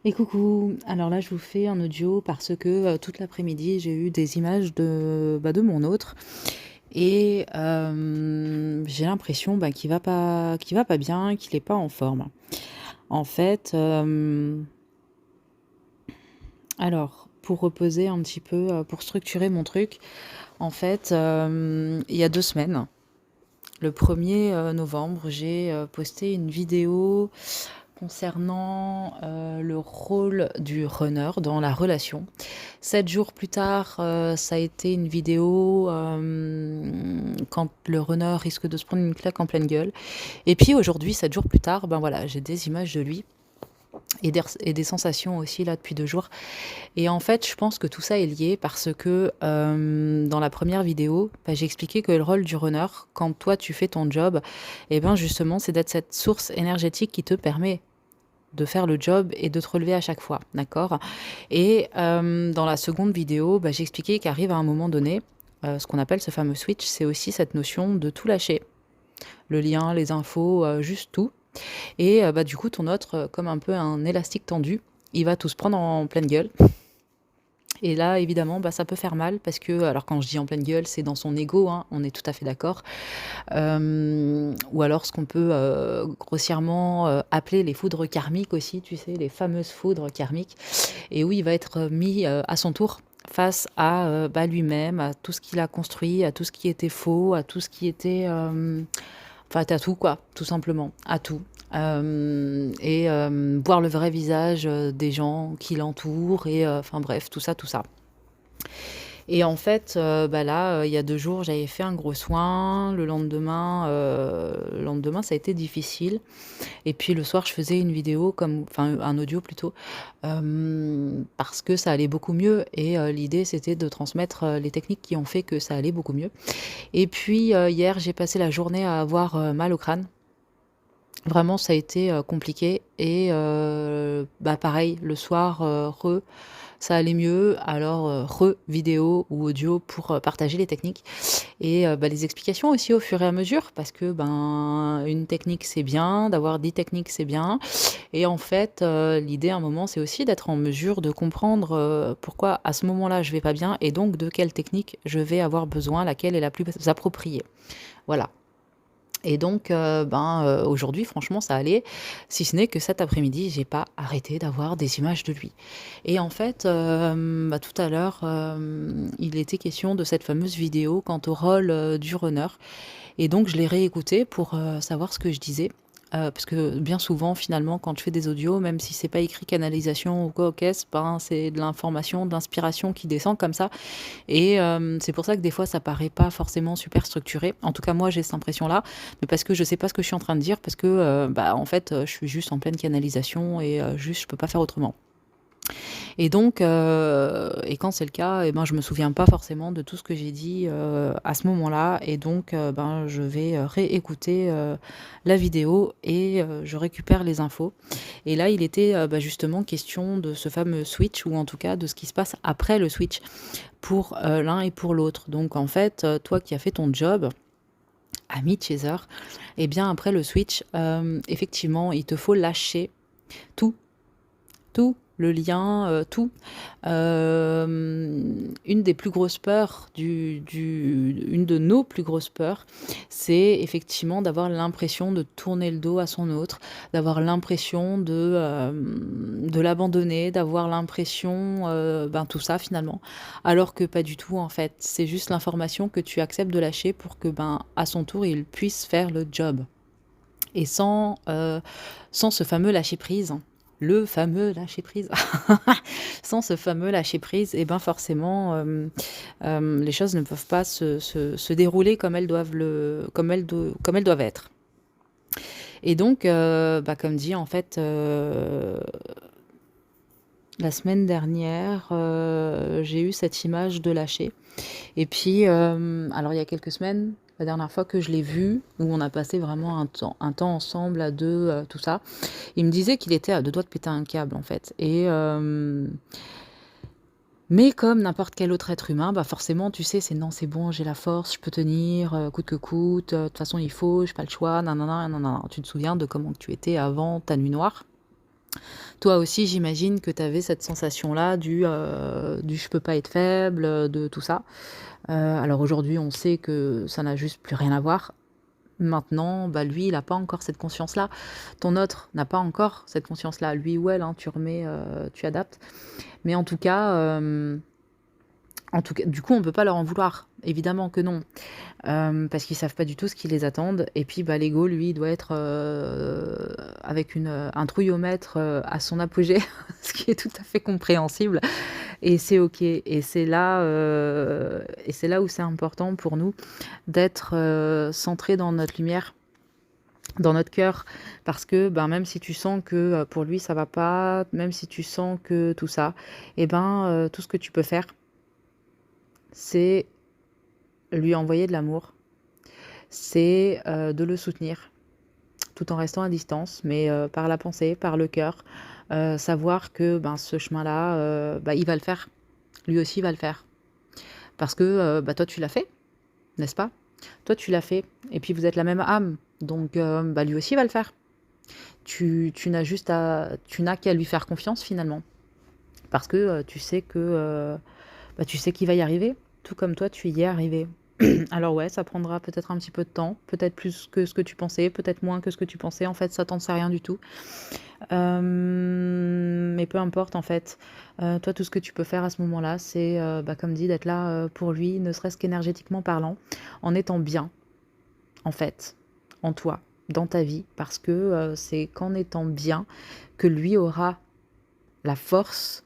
Et coucou, alors là je vous fais un audio parce que toute l'après-midi j'ai eu des images de mon autre et j'ai l'impression qu'il va pas bien, qu'il est pas en forme. En fait, alors pour reposer un petit peu, pour structurer mon truc, en fait, il y a 2 semaines, le 1er novembre, j'ai posté une vidéo concernant le rôle du runner dans la relation. 7 jours plus tard, ça a été une vidéo quand le runner risque de se prendre une claque en pleine gueule. Et puis aujourd'hui, 7 jours plus tard, ben voilà, j'ai des images de lui et des sensations aussi là depuis 2 jours. Et en fait, je pense que tout ça est lié parce que dans la première vidéo, j'ai expliqué que le rôle du runner, quand toi tu fais ton job, et ben justement, c'est d'être cette source énergétique qui te permet de faire le job et de te relever à chaque fois, d'accord? Et dans la seconde vidéo, j'ai expliqué qu'arrive à un moment donné, ce qu'on appelle ce fameux switch, c'est aussi cette notion de tout lâcher. Le lien, les infos, juste tout. Et du coup, ton autre, comme un peu un élastique tendu, il va tout se prendre en pleine gueule. Et là, évidemment, ça peut faire mal parce que, alors quand je dis en pleine gueule, c'est dans son ego, hein, on est tout à fait d'accord. Ou alors ce qu'on peut grossièrement appeler les foudres karmiques aussi, tu sais, les fameuses foudres karmiques, et où il va être mis à son tour face à lui-même, à tout ce qu'il a construit, à tout ce qui était faux, à tout ce qui était... Enfin, à tout quoi, tout simplement, à tout. Et voir le vrai visage des gens qui l'entourent, et enfin bref, tout ça, tout ça. Et en fait, là, il y a 2 jours, j'avais fait un gros soin. Le lendemain, ça a été difficile. Et puis le soir, je faisais une vidéo enfin un audio plutôt, parce que ça allait beaucoup mieux et l'idée, c'était de transmettre, les techniques qui ont fait que ça allait beaucoup mieux. Et puis, hier, j'ai passé la journée à avoir, mal au crâne. Vraiment, ça a été, compliqué et pareil, le soir, ça allait mieux. Alors, vidéo ou audio pour, partager les techniques et les explications aussi au fur et à mesure parce que, une technique, c'est bien, d'avoir 10 techniques, c'est bien, et en fait, l'idée à un moment, c'est aussi d'être en mesure de comprendre, pourquoi à ce moment-là, je vais pas bien et donc de quelle technique je vais avoir besoin, laquelle est la plus appropriée. Voilà. Et donc, aujourd'hui, franchement, ça allait, si ce n'est que cet après-midi, j'ai pas arrêté d'avoir des images de lui. Et en fait, tout à l'heure, il était question de cette fameuse vidéo quant au rôle, du runner, et donc je l'ai réécoutée pour, savoir ce que je disais. Parce que bien souvent, finalement, quand je fais des audios, même si c'est pas écrit canalisation ou quoi, OK, c'est de l'information, de l'inspiration qui descend comme ça, et c'est pour ça que des fois ça paraît pas forcément super structuré. En tout cas, moi j'ai cette impression-là, mais parce que je sais pas ce que je suis en train de dire, parce que, en fait, je suis juste en pleine canalisation et juste je peux pas faire autrement. Et donc, et quand c'est le cas, et je me souviens pas forcément de tout ce que j'ai dit, à ce moment-là, et donc, je vais, réécouter, la vidéo et je récupère les infos. Et là, il était, justement question de ce fameux switch, ou en tout cas de ce qui se passe après le switch pour, l'un et pour l'autre. Donc en fait, toi qui as fait ton job, ami Chaser, et bien après le switch, effectivement, il te faut lâcher tout, tout, le lien, tout. Une des plus grosses peurs une de nos plus grosses peurs, c'est effectivement d'avoir l'impression de tourner le dos à son autre, d'avoir l'impression de l'abandonner, d'avoir l'impression, tout ça finalement. Alors que pas du tout en fait. C'est juste l'information que tu acceptes de lâcher pour que, à son tour, il puisse faire le job. Et sans ce fameux lâcher prise, le fameux lâcher prise, sans ce fameux lâcher prise, et forcément, les choses ne peuvent pas se dérouler comme elles doivent comme elles doivent être. Et donc, comme dit, en fait, la semaine dernière, j'ai eu cette image de lâcher. Et puis, alors il y a quelques semaines, la dernière fois que je l'ai vu, où on a passé vraiment un temps ensemble à deux, tout ça, il me disait qu'il était à 2 doigts de péter un câble en fait. Et mais comme n'importe quel autre être humain, forcément, tu sais, c'est non, c'est bon, j'ai la force, je peux tenir, coûte que coûte, de toute façon il faut, j'ai pas le choix, nanana, nanana. Tu te souviens de comment tu étais avant ta nuit noire? Toi aussi, j'imagine que tu avais cette sensation-là du «je peux pas être faible», de tout ça. Alors aujourd'hui, on sait que ça n'a juste plus rien à voir. Maintenant, bah, lui, il a pas encore cette conscience-là. Ton autre n'a pas encore cette conscience-là. Lui ou elle, hein, tu remets, tu adaptes. Mais en tout cas, du coup, on peut pas leur en vouloir. Évidemment que non. Parce qu'ils savent pas du tout ce qui les attendent et puis, bah, l'ego, lui, il doit être, avec un trouillomètre, à son apogée, ce qui est tout à fait compréhensible et c'est OK et c'est là où c'est important pour nous d'être, centrés dans notre lumière, dans notre cœur. Parce que, ben, même si tu sens que, pour lui, ça va pas, même si tu sens que tout ça et ben, tout ce que tu peux faire, c'est lui envoyer de l'amour, c'est, de le soutenir. Tout en restant à distance, mais par la pensée, par le cœur, savoir que, ben, ce chemin-là, bah, il va le faire. Lui aussi va le faire. Parce que, bah, toi tu l'as fait, n'est-ce pas? Toi tu l'as fait et puis vous êtes la même âme, donc bah, lui aussi va le faire. Tu n'as qu'à lui faire confiance finalement. Parce que, tu sais que, bah, tu sais qu'il va y arriver, tout comme toi tu y es arrivé. Alors ouais, ça prendra peut-être un petit peu de temps, peut-être plus que ce que tu pensais, peut-être moins que ce que tu pensais. En fait, ça t'en sais rien du tout. Mais peu importe en fait. Toi, tout ce que tu peux faire à ce moment-là, c'est, bah, comme dit, d'être là, pour lui, ne serait-ce qu'énergétiquement parlant, en étant bien, en fait, en toi, dans ta vie. Parce que, c'est qu'en étant bien que lui aura la force,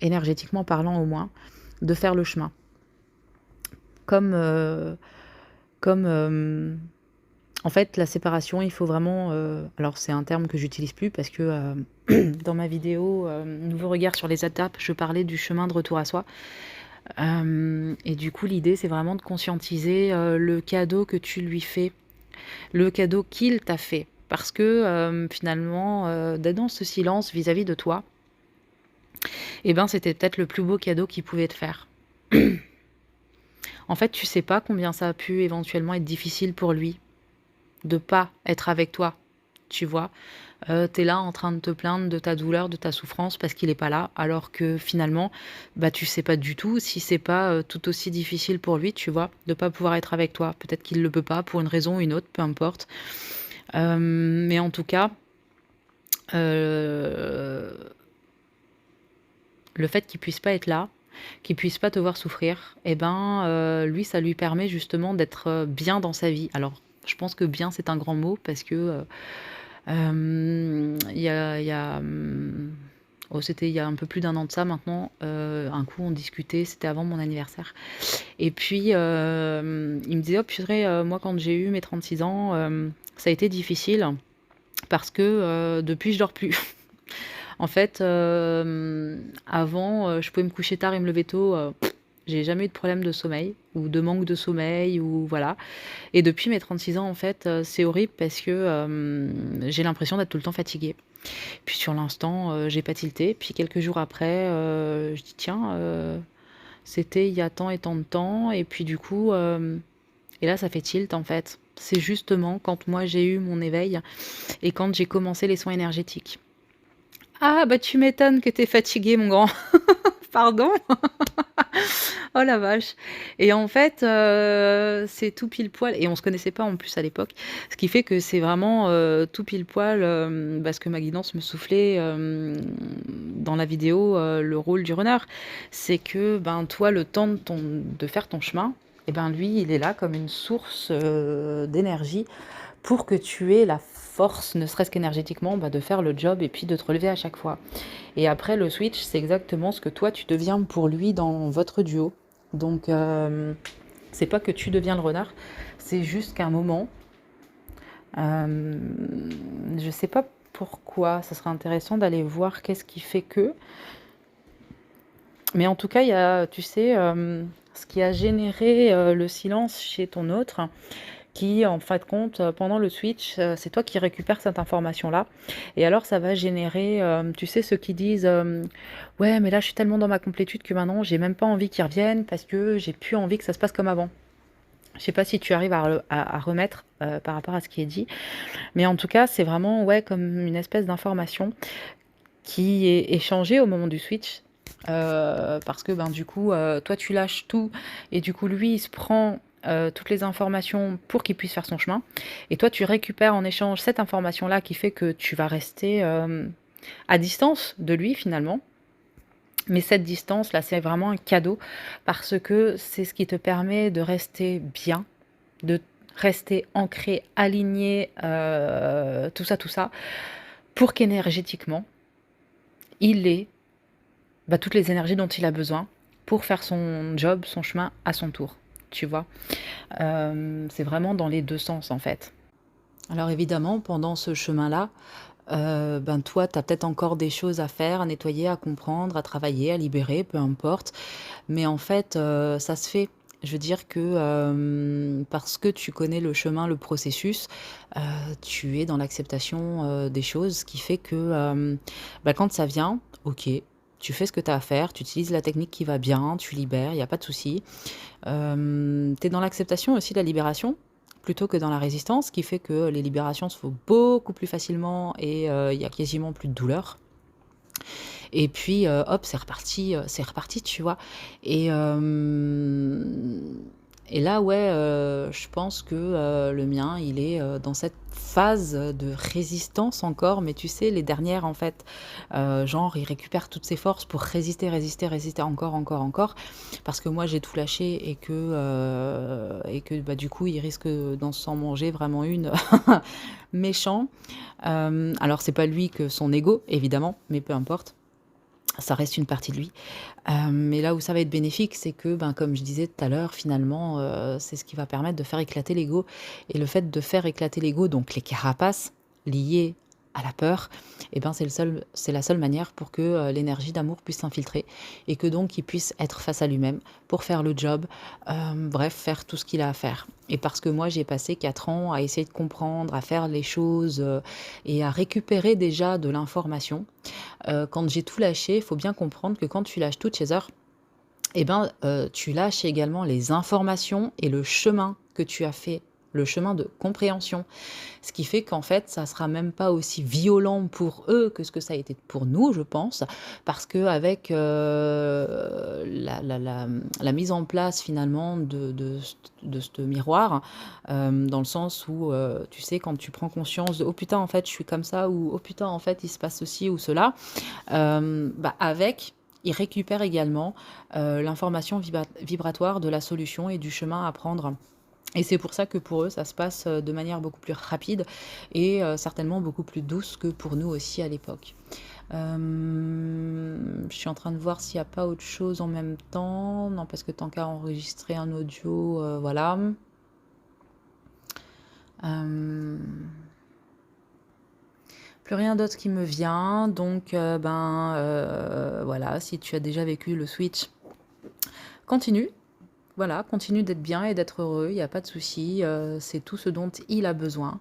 énergétiquement parlant au moins, de faire le chemin. Comme, en fait, la séparation, il faut vraiment, alors c'est un terme que j'utilise plus parce que, dans ma vidéo, Nouveau regard sur les étapes, je parlais du chemin de retour à soi. Et du coup, l'idée, c'est vraiment de conscientiser, le cadeau que tu lui fais, le cadeau qu'il t'a fait. Parce que, finalement, d'être dans ce silence vis-à-vis de toi, eh ben, c'était peut-être le plus beau cadeau qu'il pouvait te faire. En fait, tu sais pas combien ça a pu éventuellement être difficile pour lui de pas être avec toi, tu vois? Tu es là en train de te plaindre de ta douleur, de ta souffrance parce qu'il est pas là, alors que finalement, bah, tu sais pas du tout si c'est pas, tout aussi difficile pour lui, tu vois? De pas pouvoir être avec toi. Peut-être qu'il le peut pas pour une raison ou une autre, peu importe. Mais en tout cas, heu, le fait qu'il puisse pas être là, qu'il puisse pas te voir souffrir et ben, lui, ça lui permet justement d'être, bien dans sa vie. Alors, je pense que bien, c'est un grand mot parce que, oh, c'était il y a un peu plus d'un an de ça maintenant, un coup on discutait, c'était avant mon anniversaire et puis, il me disait: «Oh purée, moi quand j'ai eu mes 36 ans, ça a été difficile parce que, depuis je dors plus». En fait, avant, je pouvais me coucher tard et me lever tôt, j'ai jamais eu de problème de sommeil ou de manque de sommeil ou voilà et depuis mes 36 ans, en fait, c'est horrible parce que, j'ai l'impression d'être tout le temps fatiguée. Puis sur l'instant, j'ai pas tilté. Puis quelques jours après, je dis: «Tiens, c'était il y a tant et tant de temps» et puis du coup, et là ça fait tilt en fait. C'est justement quand moi j'ai eu mon éveil et quand j'ai commencé les soins énergétiques. «Ah bah tu m'étonnes que tu es fatigué mon grand». «Pardon?» Oh la vache et en fait, c'est tout pile poil et on se connaissait pas en plus à l'époque. Ce qui fait que c'est vraiment, tout pile poil, bah, ce que ma guidance me soufflait, dans la vidéo, le rôle du runner. C'est que, ben, toi, le temps de faire ton chemin et ben, lui, il est là comme une source, d'énergie pour que tu aies la force, ne serait-ce qu'énergétiquement, bah, de faire le job et puis de te relever à chaque fois. Et après le switch, c'est exactement ce que toi tu deviens pour lui dans votre duo. Donc c'est pas que tu deviens le renard, c'est juste qu'à un moment, je sais pas pourquoi, ça serait intéressant d'aller voir qu'est-ce qui fait que. Mais en tout cas, il y a, tu sais, ce qui a généré le silence chez ton autre, qui, en fin de compte, pendant le switch, c'est toi qui récupères cette information-là. Et alors, ça va générer, tu sais, ceux qui disent ouais, mais là, je suis tellement dans ma complétude que maintenant, j'ai même pas envie qu'ils reviennent parce que j'ai plus envie que ça se passe comme avant. Je sais pas si tu arrives à remettre par rapport à ce qui est dit, mais en tout cas, c'est vraiment ouais, comme une espèce d'information qui est échangée au moment du switch. Parce que ben, du coup, toi tu lâches tout et du coup lui il se prend toutes les informations pour qu'il puisse faire son chemin et toi tu récupères en échange cette information là qui fait que tu vas rester à distance de lui finalement. Mais cette distance là c'est vraiment un cadeau parce que c'est ce qui te permet de rester bien, de rester ancré, aligné, tout ça, pour qu'énergétiquement il ait bah, toutes les énergies dont il a besoin pour faire son job, son chemin à son tour, tu vois? C'est vraiment dans les 2 sens, en fait. Alors évidemment, pendant ce chemin-là, ben, toi, tu as peut-être encore des choses à faire, à nettoyer, à comprendre, à travailler, à libérer, peu importe. Mais en fait, ça se fait. Je veux dire que, parce que tu connais le chemin, le processus, heu, tu es dans l'acceptation, des choses, ce qui fait que, bah, quand ça vient, OK, tu fais ce que tu as à faire, tu utilises la technique qui va bien, tu libères, il y a pas de souci. Tu es dans l'acceptation aussi de la libération, plutôt que dans la résistance, ce qui fait que les libérations se font beaucoup plus facilement et il y a quasiment plus de douleur. Et puis, hop, c'est reparti, tu vois? Et hem et là, ouais, je pense que, le mien, il est, dans cette phase de résistance encore, mais tu sais, les dernières, en fait, genre, il récupère toutes ses forces pour résister, résister, résister encore, encore, encore, parce que moi, j'ai tout lâché et que, bah, du coup, il risque, d'en s'en manger vraiment une méchant. Alors c'est pas lui que son ego, évidemment, mais peu importe. Ça reste une partie de lui. Mais là où ça va être bénéfique, c'est que, ben, comme je disais tout à l'heure, finalement, c'est ce qui va permettre de faire éclater l'ego et le fait de faire éclater l'ego, donc les carapaces liées à la peur et ben, c'est la seule manière pour que, l'énergie d'amour puisse s'infiltrer et que donc il puisse être face à lui-même pour faire le job, bref, faire tout ce qu'il a à faire et parce que moi, j'ai passé 4 ans à essayer de comprendre, à faire les choses, et à récupérer déjà de l'information. Quand j'ai tout lâché, il faut bien comprendre que quand tu lâches tout, Chaser, et ben, tu lâches également les informations et le chemin que tu as fait, le chemin de compréhension. Ce qui fait qu'en fait, ça sera même pas aussi violent pour eux que ce que ça a été pour nous, je pense. Parce qu'avec, la mise en place finalement de ce miroir, dans le sens où, tu sais, quand tu prends conscience de: «Oh putain, en fait, je suis comme ça» ou «Oh putain, en fait, il se passe ceci ou cela», bah, avec, ils récupèrent également, l'information vibratoire de la solution et du chemin à prendre. Et c'est pour ça que pour eux, ça se passe, de manière beaucoup plus rapide et certainement beaucoup plus douce que pour nous aussi à l'époque. Je suis en train de voir s'il y a pas autre chose en même temps. Non, parce que tant qu'à enregistrer un audio, voilà. Hem, Plus rien d'autre qui me vient donc ben, voilà, si tu as déjà vécu le switch, continue. Voilà, continue d'être bien et d'être heureux, il y a pas de souci, c'est tout ce dont il a besoin.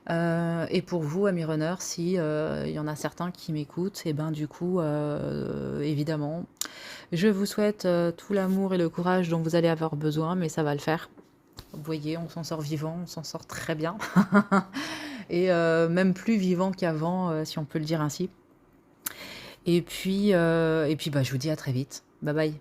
Et pour vous, amis runners, si, il y en a certains qui m'écoutent et ben, du coup, évidemment, je vous souhaite, tout l'amour et le courage dont vous allez avoir besoin, mais ça va le faire. Vous voyez, on s'en sort vivant, on s'en sort très bien et même plus vivant qu'avant, si on peut le dire ainsi. Et puis, bah, je vous dis à très vite. Bye bye.